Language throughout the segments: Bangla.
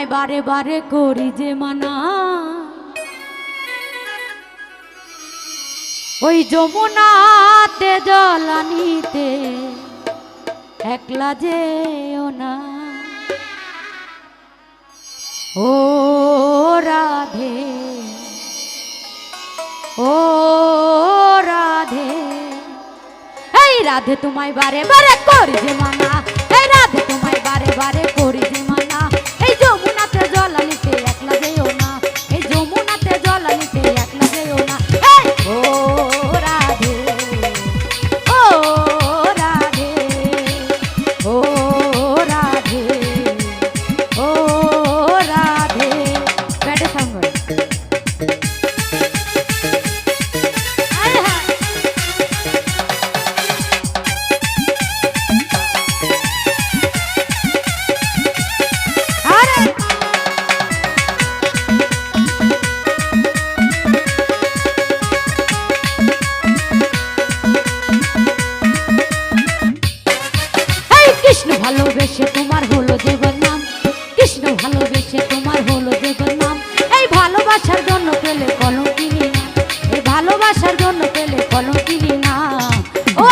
তোমায় বারে বারে করি যে মানা, ওই যমুনাতে জল আনিতে একলা যেও না। ও রাধে, ও রাধে, এই রাধে তোমায় বারে বারে করি যে মানা, এই রাধে তোমায় বারে বারে করি যে মানা, এই যমুনাতে জল আনিতে একলা যেও না, এই যমুনাতে জল আনিতে একলা যেও না। ও রাধে, ও রাধে, ও রাধে, ও রাধে। ব্যাটে সাউন্ড ভালোবেসে তোমার হলো যে বদনাম, কৃষ্ণ ভালোবেসে তোমার হলো যে বদনাম, এই ভালোবাসার জন্য পেলে কলঙ্কিনী না, এই ভালোবাসার জন্য পেলে কলঙ্কিনী না। ও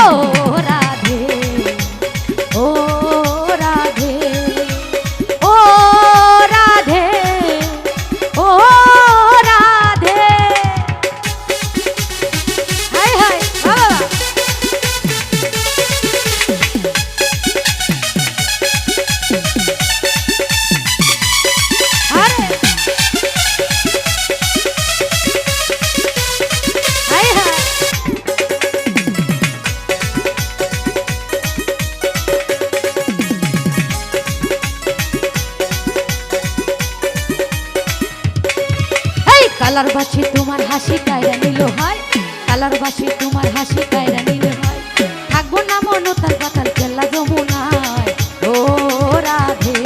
রাধে, ও রাধে, ও রাধে, ও রাধে। হায় হায় বাবা, কালার বাছি তোমার হাসি কায়রা নিল হয়, কালার বাছি তোমার হাসি কায়রা নিল হয়, থাকবো না মনো তার পাতাল খেলা যমুনায়। ও রাধে,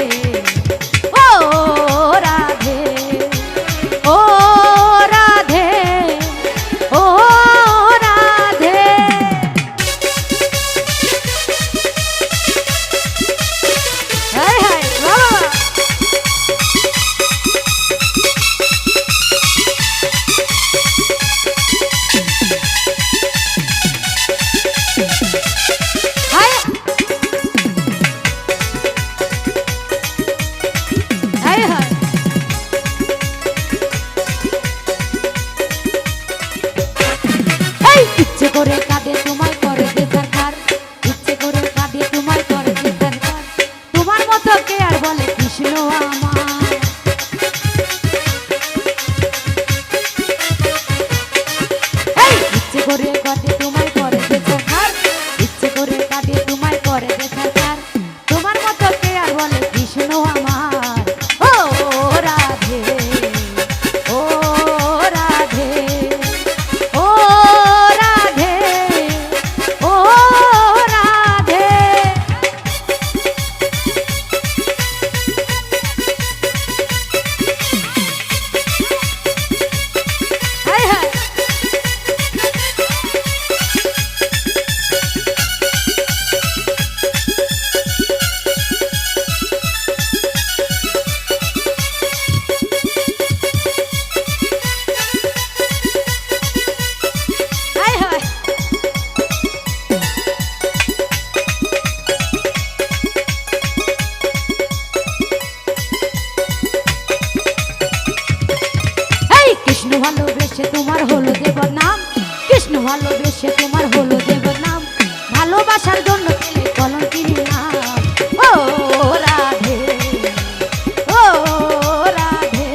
ও রাধে, ও রাধে, ও রাধে। হায় হায় বাবা, ইচ্ছে করে কাঁদে তোমায় করে যে সরকার, ইচ্ছে করে কাঁদে তোমায় করে যে সরকার, তোমার মতো কে আর বলে কৃষ্ণ আমার। ইচ্ছে করে কাঁদে তোমায় করে যে সরকার, ইচ্ছে করে কাঁদে তোমায় করে যে সরকার, তোমার মতো কে আর বলে কৃষ্ণ আমার। ও রাধে, ও রাধে, ও রাধে, ও রাধে। হায় হায়, হায় হায়। এই কৃষ্ণ ভালোবেসে তোমার হলো যে বদনাম, কৃষ্ণ ভালোবেসে তোমার হলো যে বদনাম, ভালোবাসার জন্য পেলে কলঙ্কিনী নাম। ও রাধে, ও রাধে,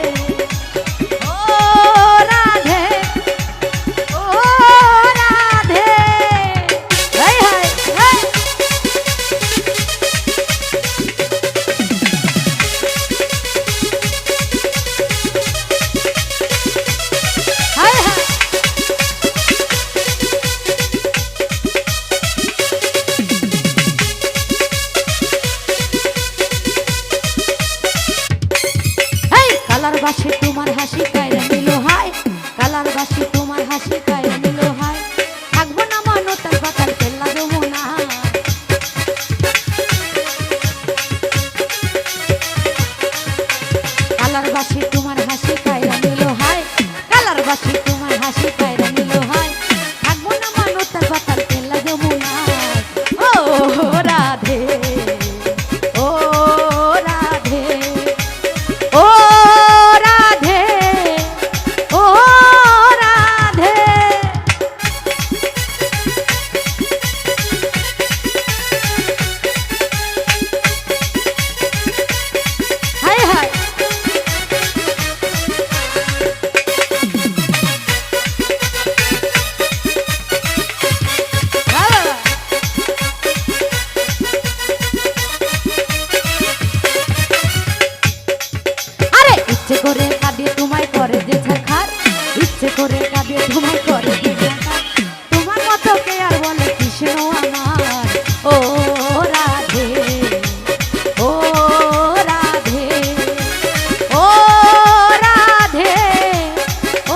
ও রাধে, ও রাধে। হায় হায় হায়, হায় হায়। কালার বাসে তোমার হাসি কায়রা নিল হায়, কালার বাসে তোমার হাসি কায়রা নিল হায়, থাকবো না মানো তার পাতাল খেলা যমুনা। কালার বাসি তোমার হাসি কায়রা নিল হায়, কালার বাসি তোমার হাসি কায়রা নিল হায়, থাকবো না মানুষের পাতাল খেলা যমুনায়। ও রাধে, ও রাধে, ও রাধে, ও রাধে। হায় হায় ইচ্ছে করে কাঁদিয়ে তোমায় করে যে ছাড়খার, ইচ্ছে করে কাঁদিয়ে তোমায় করে যে ছাড়খার, তোমার মতো কে আর বলে কৃষ্ণ আমার। ও রাধে, ও রাধে, ও রাধে,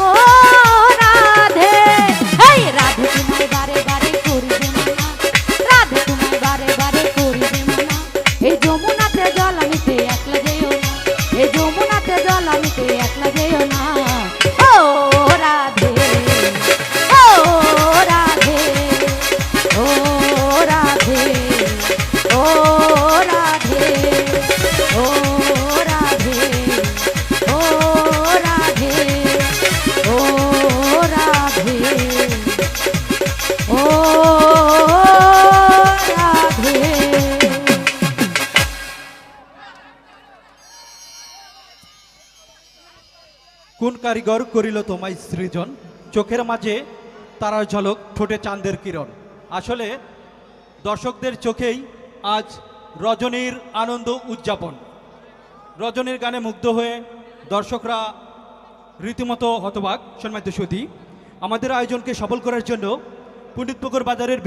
ও রাধে। এই রাধে তোমায় বারে বারে করি যে মানা, রাধে তোমায় বারে বারে করি যে মানা, এই যমুনাতে জল আনিতে একলা যেও না, এই যমুনাতে জল আনিতে একলা যেও না। ও রাধে, ও রাধে, ও রাধে, ও রাধে, ও রাধে, ও রাধে, ও রাধে, ও রাধে। কোন কারিগর করিল তোমায় সৃজন, চোখের মাঝে তারার ঝলক, ঠোঁটে চাঁদের কিরণ। আসলে দর্শকদের চোখেই আজ রজনীর আনন্দ উদযাপন। রজনীর গানে মুগ্ধ হয়ে দর্শকরা রীতিমতো হতবাক। সম্মানিত সুধী, আমাদের আয়োজনকে সফল করার জন্য পণ্ডিতপুকুর বাজারের